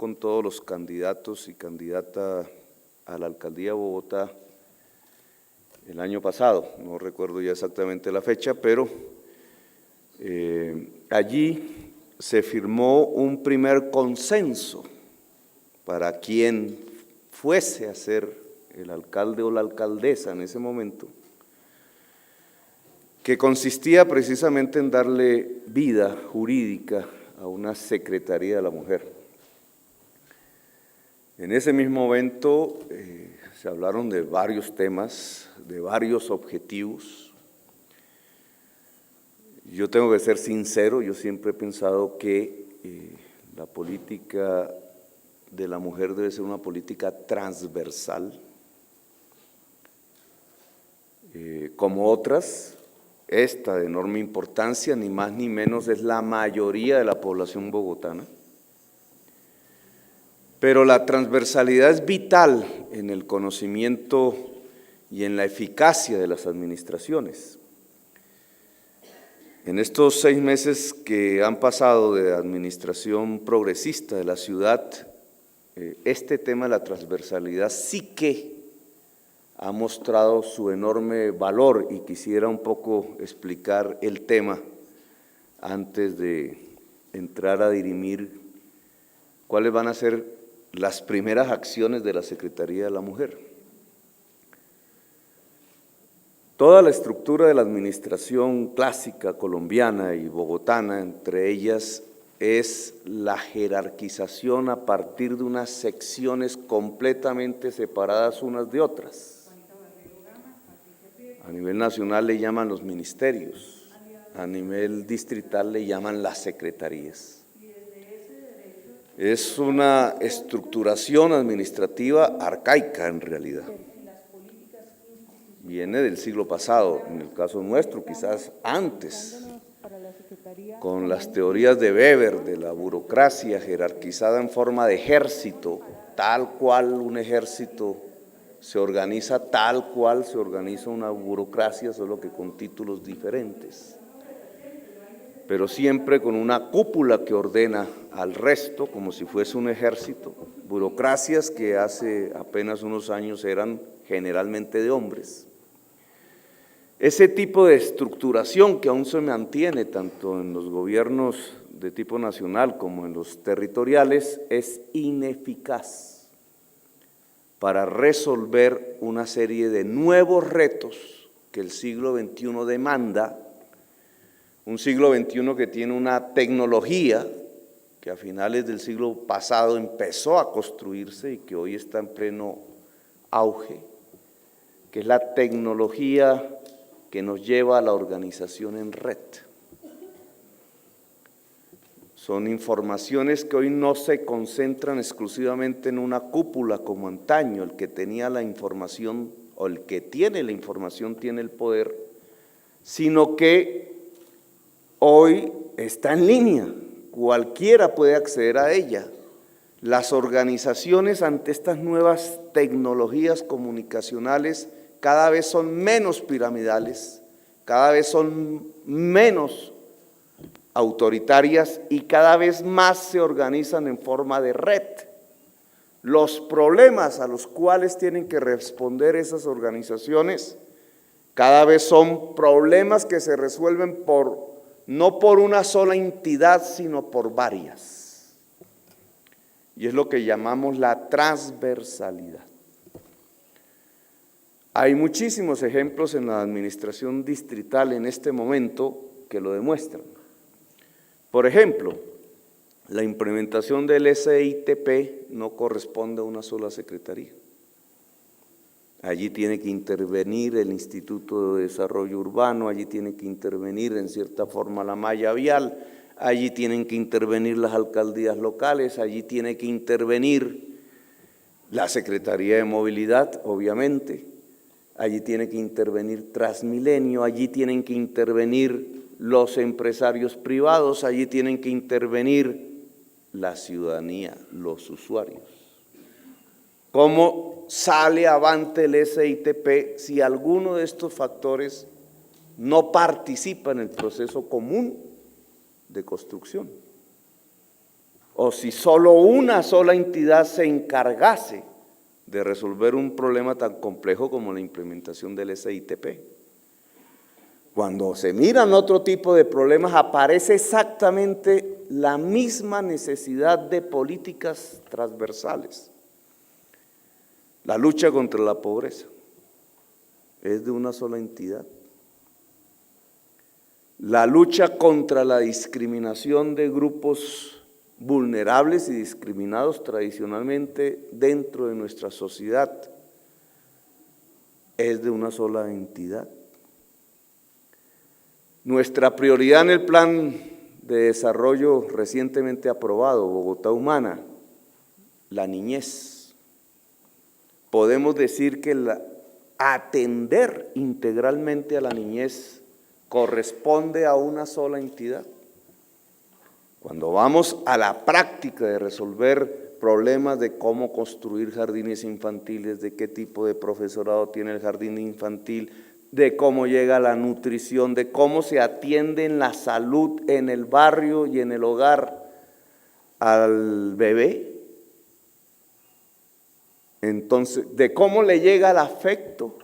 con todos los candidatos y candidatas a la alcaldía de Bogotá el año pasado, no recuerdo ya exactamente la fecha, pero allí se firmó un primer consenso para quien fuese a ser el alcalde o la alcaldesa en ese momento, que consistía precisamente en darle vida jurídica a una Secretaría de la Mujer. En ese mismo momento se hablaron de varios temas, de varios objetivos. Yo tengo que ser sincero, yo siempre he pensado que la política de la mujer debe ser una política transversal, como otras. Esta de enorme importancia, ni más ni menos, es la mayoría de la población bogotana. Pero la transversalidad es vital en el conocimiento y en la eficacia de las administraciones. En estos 6 meses que han pasado de administración progresista de la ciudad, este tema de la transversalidad sí que ha mostrado su enorme valor, y quisiera un poco explicar el tema antes de entrar a dirimir cuáles van a ser las primeras acciones de la Secretaría de la Mujer. Toda la estructura de la administración clásica colombiana y bogotana, entre ellas, es la jerarquización a partir de unas secciones completamente separadas unas de otras. A nivel nacional le llaman los ministerios, a nivel distrital le llaman las secretarías. Es una estructuración administrativa arcaica en realidad. Viene del siglo pasado, en el caso nuestro quizás antes, con las teorías de Weber, de la burocracia jerarquizada en forma de ejército, tal cual un ejército se organiza, tal cual se organiza una burocracia, solo que con títulos diferentes, pero siempre con una cúpula que ordena al resto como si fuese un ejército. Burocracias que hace apenas unos años eran generalmente de hombres. Ese tipo de estructuración que aún se mantiene tanto en los gobiernos de tipo nacional como en los territoriales es ineficaz para resolver una serie de nuevos retos que el siglo XXI demanda, un siglo XXI que tiene una tecnología que a finales del siglo pasado empezó a construirse y que hoy está en pleno auge, que es la tecnología que nos lleva a la organización en red. Son informaciones que hoy no se concentran exclusivamente en una cúpula como antaño. El que tenía la información o el que tiene la información tiene el poder, sino que hoy está en línea, cualquiera puede acceder a ella. Las organizaciones ante estas nuevas tecnologías comunicacionales cada vez son menos piramidales, cada vez son menos autoritarias y cada vez más se organizan en forma de red. Los problemas a los cuales tienen que responder esas organizaciones cada vez son problemas que se resuelven no por una sola entidad, sino por varias. Y es lo que llamamos la transversalidad. Hay muchísimos ejemplos en la administración distrital en este momento que lo demuestran. Por ejemplo, la implementación del SITP no corresponde a una sola secretaría. Allí tiene que intervenir el Instituto de Desarrollo Urbano, allí tiene que intervenir en cierta forma la malla vial, allí tienen que intervenir las alcaldías locales, allí tiene que intervenir la Secretaría de Movilidad, obviamente, allí tiene que intervenir Transmilenio, allí tienen que intervenir los empresarios privados, allí tienen que intervenir la ciudadanía, los usuarios. ¿Cómo sale avante el SITP si alguno de estos factores no participa en el proceso común de construcción? o si solo una sola entidad se encargase de resolver un problema tan complejo como la implementación del SITP. Cuando se miran otro tipo de problemas, aparece exactamente la misma necesidad de políticas transversales. La lucha contra la pobreza es de una sola entidad. La lucha contra la discriminación de grupos vulnerables y discriminados tradicionalmente dentro de nuestra sociedad es de una sola entidad. Nuestra prioridad en el plan de desarrollo recientemente aprobado, Bogotá Humana, la niñez. Podemos decir que atender integralmente a la niñez corresponde a una sola entidad. Cuando vamos a la práctica de resolver problemas de cómo construir jardines infantiles, de qué tipo de profesorado tiene el jardín infantil, de cómo llega la nutrición, de cómo se atiende en la salud en el barrio y en el hogar al bebé, entonces, de cómo le llega el afecto,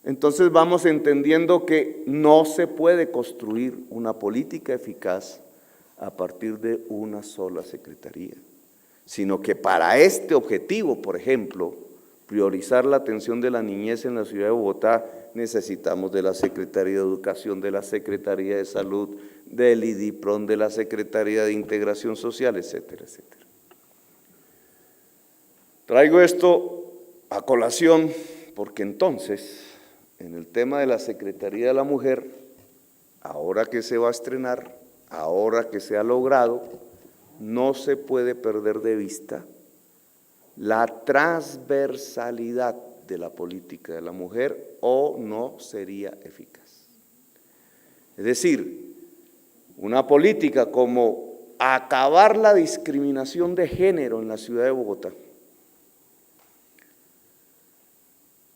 entonces vamos entendiendo que no se puede construir una política eficaz a partir de una sola secretaría, sino que para este objetivo, por ejemplo, priorizar la atención de la niñez en la ciudad de Bogotá, necesitamos de la Secretaría de Educación, de la Secretaría de Salud, del IDIPRON, de la Secretaría de Integración Social, etcétera, etcétera. Traigo esto a colación porque entonces, en el tema de la Secretaría de la Mujer, ahora que se va a estrenar, ahora que se ha logrado, no se puede perder de vista la transversalidad de la política de la mujer o no sería eficaz. Es decir, una política como acabar la discriminación de género en la ciudad de Bogotá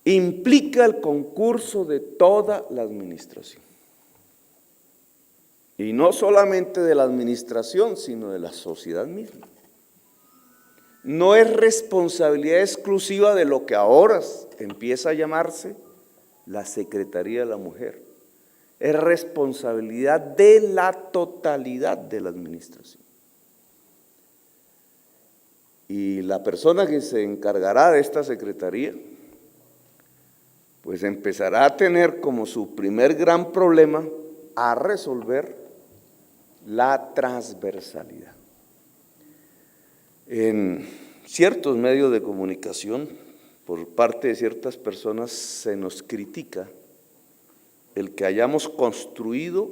implica el concurso de toda la administración. Y no solamente de la administración, sino de la sociedad misma. No es responsabilidad exclusiva de lo que ahora empieza a llamarse la Secretaría de la Mujer. Es responsabilidad de la totalidad de la administración. Y la persona que se encargará de esta secretaría, pues empezará a tener como su primer gran problema a resolver la transversalidad. En ciertos medios de comunicación, por parte de ciertas personas, se nos critica el que hayamos construido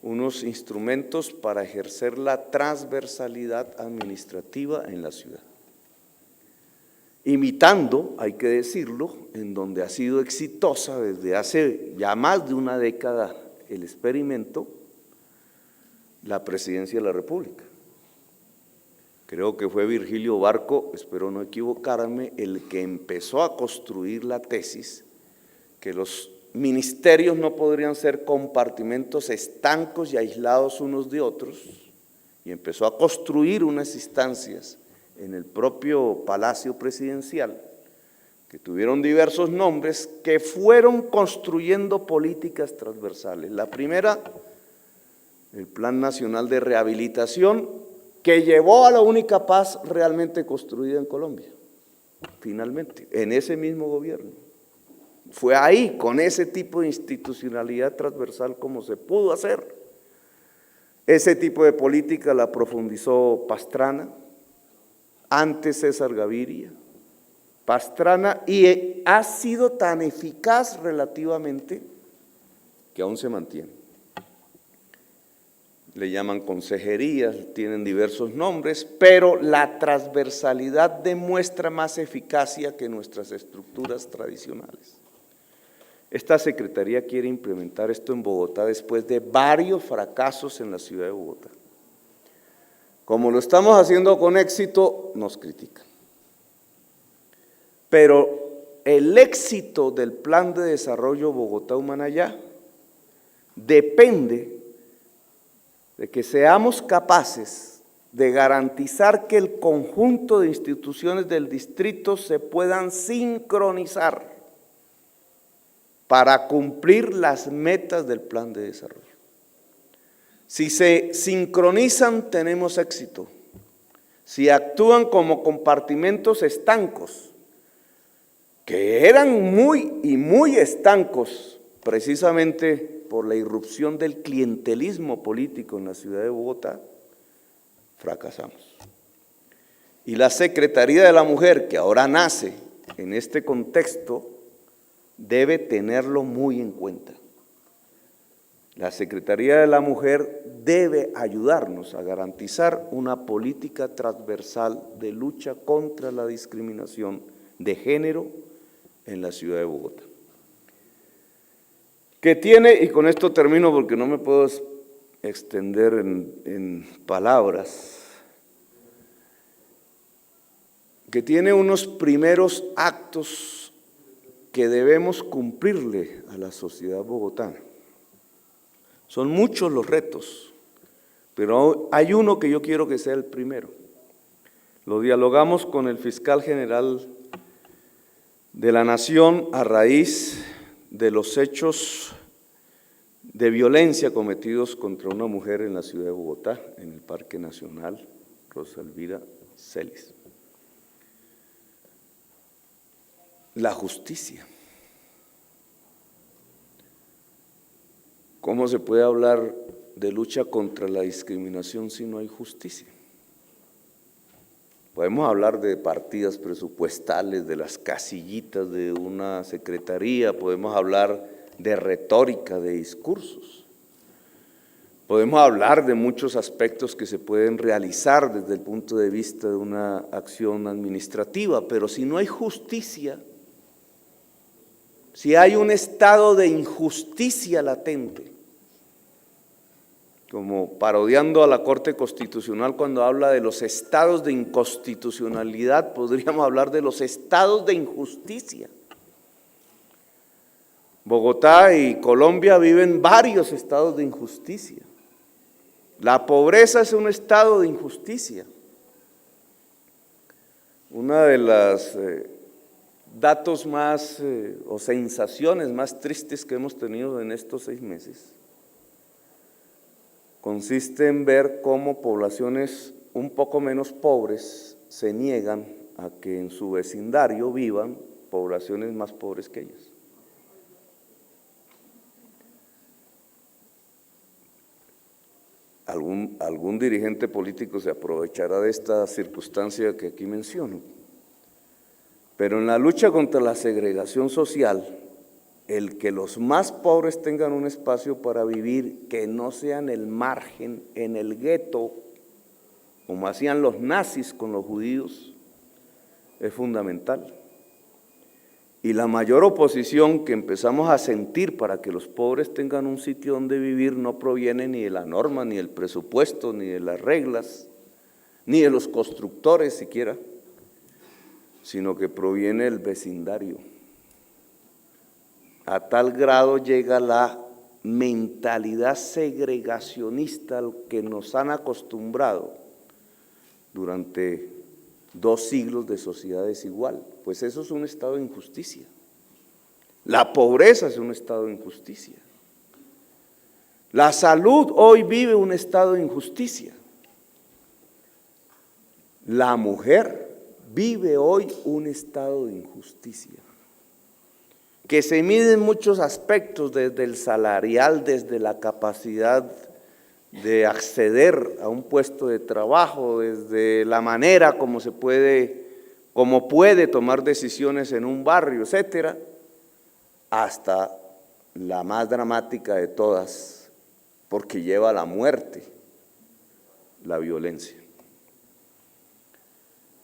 unos instrumentos para ejercer la transversalidad administrativa en la ciudad. Imitando, hay que decirlo, en donde ha sido exitosa desde hace ya más de una década el experimento, la Presidencia de la República. Creo que fue Virgilio Barco, espero no equivocarme, el que empezó a construir la tesis que los ministerios no podrían ser compartimentos estancos y aislados unos de otros, y empezó a construir unas instancias en el propio Palacio Presidencial que tuvieron diversos nombres, que fueron construyendo políticas transversales. La primera, el Plan Nacional de Rehabilitación, que llevó a la única paz realmente construida en Colombia, finalmente, en ese mismo gobierno. Fue ahí, con ese tipo de institucionalidad transversal, como se pudo hacer. Ese tipo de política la profundizó Pastrana, antes César Gaviria, Pastrana, y ha sido tan eficaz relativamente que aún se mantiene. Le llaman consejerías, tienen diversos nombres, pero la transversalidad demuestra más eficacia que nuestras estructuras tradicionales. Esta Secretaría quiere implementar esto en Bogotá después de varios fracasos en la ciudad de Bogotá. Como lo estamos haciendo con éxito, nos critican. Pero el éxito del Plan de Desarrollo Bogotá Humana Ya depende de que seamos capaces de garantizar que el conjunto de instituciones del distrito se puedan sincronizar para cumplir las metas del plan de desarrollo. Si se sincronizan, tenemos éxito. Si actúan como compartimentos estancos, que eran muy estancos, precisamente por la irrupción del clientelismo político en la ciudad de Bogotá, fracasamos. Y la Secretaría de la Mujer, que ahora nace en este contexto, debe tenerlo muy en cuenta. La Secretaría de la Mujer debe ayudarnos a garantizar una política transversal de lucha contra la discriminación de género en la ciudad de Bogotá. Que tiene, y con esto termino porque no me puedo extender en palabras, que tiene unos primeros actos que debemos cumplirle a la sociedad bogotana. Son muchos los retos, pero hay uno que yo quiero que sea el primero. Lo dialogamos con el fiscal general de la Nación a raíz de los hechos de violencia cometidos contra una mujer en la ciudad de Bogotá, en el Parque Nacional Rosa Elvira Celis. La justicia. ¿Cómo se puede hablar de lucha contra la discriminación si no hay justicia? Podemos hablar de partidas presupuestales, de las casillitas de una secretaría, podemos hablar de retórica, de discursos. Podemos hablar de muchos aspectos que se pueden realizar desde el punto de vista de una acción administrativa, pero si no hay justicia, si hay un estado de injusticia latente, como parodiando a la Corte Constitucional cuando habla de los estados de inconstitucionalidad, podríamos hablar de los estados de injusticia. Bogotá y Colombia viven varios estados de injusticia. La pobreza es un estado de injusticia. Una de las datos más o sensaciones más tristes que hemos tenido en estos 6 meses consiste en ver cómo poblaciones un poco menos pobres se niegan a que en su vecindario vivan poblaciones más pobres que ellas. Algún dirigente político se aprovechará de esta circunstancia que aquí menciono, pero en la lucha contra la segregación social, el que los más pobres tengan un espacio para vivir, que no sea en el margen, en el gueto, como hacían los nazis con los judíos, es fundamental. Y la mayor oposición que empezamos a sentir para que los pobres tengan un sitio donde vivir no proviene ni de la norma, ni del presupuesto, ni de las reglas, ni de los constructores siquiera, sino que proviene del vecindario. A tal grado llega la mentalidad segregacionista al que nos han acostumbrado durante 2 siglos de sociedad desigual. Pues eso es un estado de injusticia. La pobreza es un estado de injusticia. La salud hoy vive un estado de injusticia. La mujer vive hoy un estado de injusticia, que se mide en muchos aspectos, desde el salarial, desde la capacidad de acceder a un puesto de trabajo, desde la manera como puede tomar decisiones en un barrio, etcétera, hasta la más dramática de todas, porque lleva a la muerte, la violencia.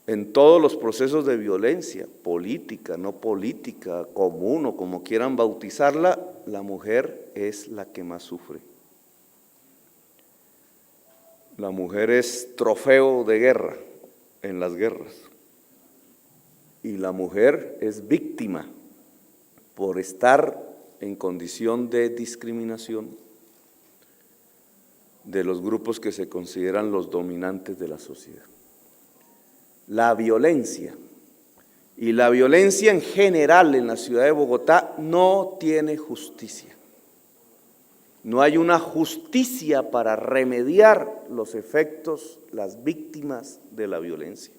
En todos los procesos de violencia, política, no política, común o como quieran bautizarla, la mujer es la que más sufre. La mujer es trofeo de guerra en las guerras. Y la mujer es víctima por estar en condición de discriminación. de los grupos que se consideran los dominantes de la sociedad. La violencia, y la violencia en general en la ciudad de Bogotá no tiene justicia. No hay una justicia para remediar los efectos, las víctimas de la violencia.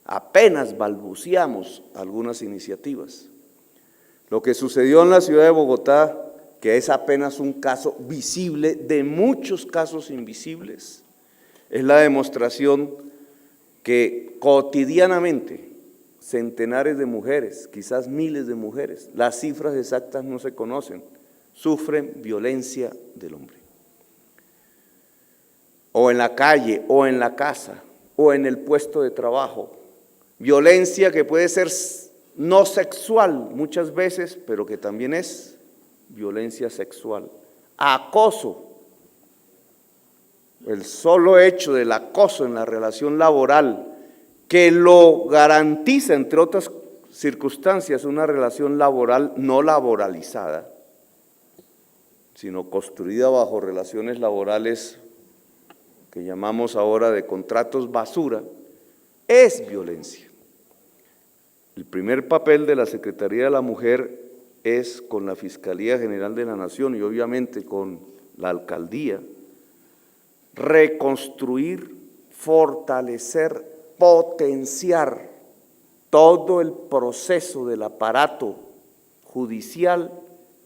Apenas balbuceamos algunas iniciativas. Lo que sucedió en la ciudad de Bogotá, que es apenas un caso visible de muchos casos invisibles, es la demostración que cotidianamente centenares de mujeres, quizás miles de mujeres, las cifras exactas no se conocen, sufren violencia del hombre. O en la calle, o en la casa, o en el puesto de trabajo. Violencia que puede ser no sexual muchas veces, pero que también es violencia sexual. Acoso. El solo hecho del acoso en la relación laboral, que lo garantiza, entre otras circunstancias, una relación laboral no laboralizada, sino construida bajo relaciones laborales que llamamos ahora de contratos basura, es violencia. El primer papel de la Secretaría de la Mujer es con la Fiscalía General de la Nación y obviamente con la Alcaldía, reconstruir, fortalecer, potenciar todo el proceso del aparato judicial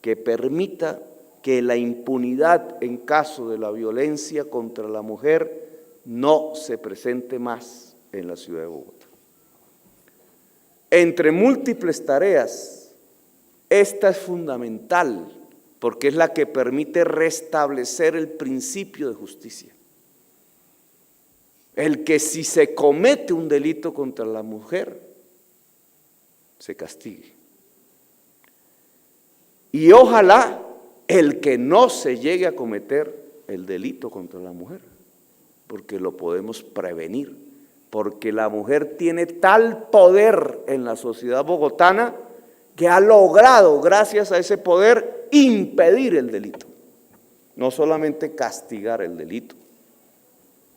que permita que la impunidad en caso de la violencia contra la mujer no se presente más en la ciudad de Bogotá. Entre múltiples tareas, esta es fundamental porque es la que permite restablecer el principio de justicia. El que si se comete un delito contra la mujer, se castigue. Y ojalá el que no se llegue a cometer el delito contra la mujer, porque lo podemos prevenir, porque la mujer tiene tal poder en la sociedad bogotana que ha logrado, gracias a ese poder, impedir el delito, no solamente castigar el delito,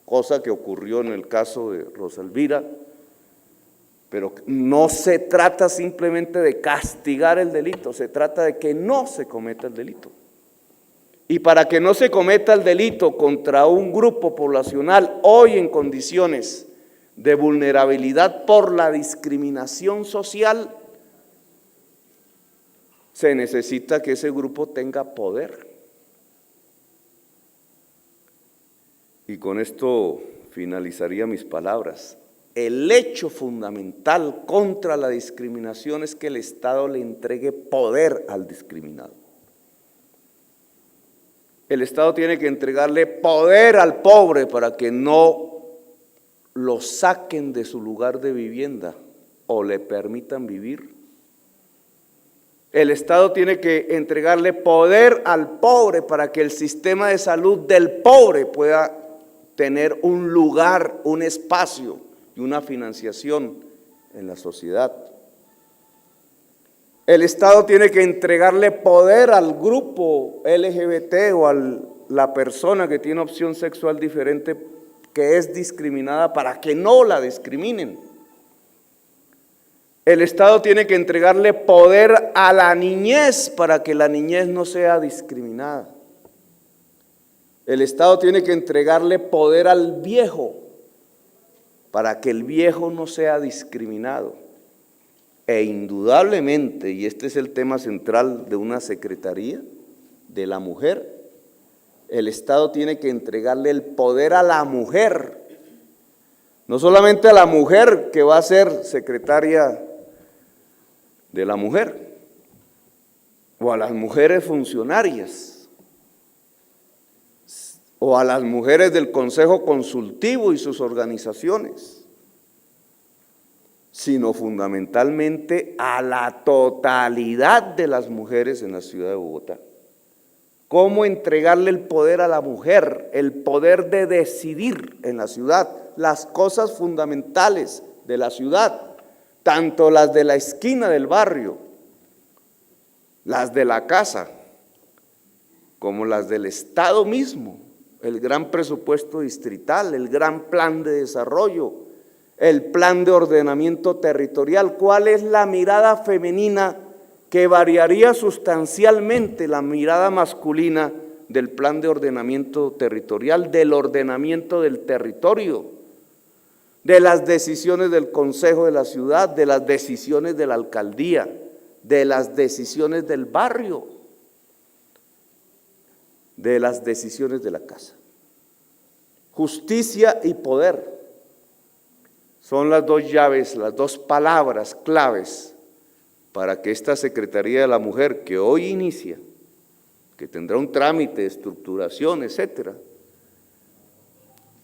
cosa que ocurrió en el caso de Rosa Elvira, pero no se trata simplemente de castigar el delito, se trata de que no se cometa el delito. Y para que no se cometa el delito contra un grupo poblacional hoy en condiciones de vulnerabilidad por la discriminación social, se necesita que ese grupo tenga poder. Y con esto finalizaría mis palabras. El hecho fundamental contra la discriminación es que el Estado le entregue poder al discriminado. El Estado tiene que entregarle poder al pobre para que no lo saquen de su lugar de vivienda o le permitan vivir. El Estado tiene que entregarle poder al pobre para que el sistema de salud del pobre pueda tener un lugar, un espacio y una financiación en la sociedad. El Estado tiene que entregarle poder al grupo LGBT o a la persona que tiene opción sexual diferente que es discriminada para que no la discriminen. El Estado tiene que entregarle poder a la niñez para que la niñez no sea discriminada. El Estado tiene que entregarle poder al viejo para que el viejo no sea discriminado. E indudablemente, y este es el tema central de una secretaría de la mujer, el Estado tiene que entregarle el poder a la mujer, no solamente a la mujer que va a ser secretaria de la mujer, o a las mujeres funcionarias, o a las mujeres del Consejo Consultivo y sus organizaciones, sino fundamentalmente a la totalidad de las mujeres en la ciudad de Bogotá. ¿Cómo entregarle el poder a la mujer, el poder de decidir en la ciudad, las cosas fundamentales de la ciudad, tanto las de la esquina del barrio, las de la casa, como las del Estado mismo, el gran presupuesto distrital, el gran plan de desarrollo, el plan de ordenamiento territorial. ¿Cuál es la mirada femenina que variaría sustancialmente la mirada masculina del plan de ordenamiento territorial, del ordenamiento del territorio, de las decisiones del Consejo de la Ciudad, de las decisiones de la alcaldía, de las decisiones del barrio, de las decisiones de la casa? Justicia y poder son las dos llaves, las dos palabras claves para que esta Secretaría de la Mujer, que hoy inicia, que tendrá un trámite de estructuración, etcétera,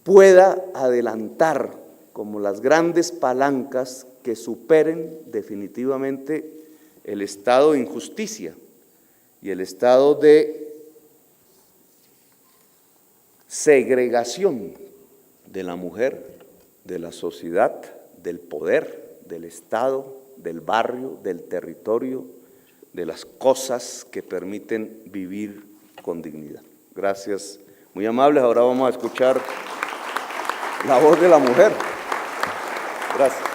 pueda adelantar como las grandes palancas que superen definitivamente el estado de injusticia y el estado de segregación de la mujer, de la sociedad, del poder, del Estado, del barrio, del territorio, de las cosas que permiten vivir con dignidad. Gracias, muy amables. Ahora vamos a escuchar la voz de la mujer. Gracias.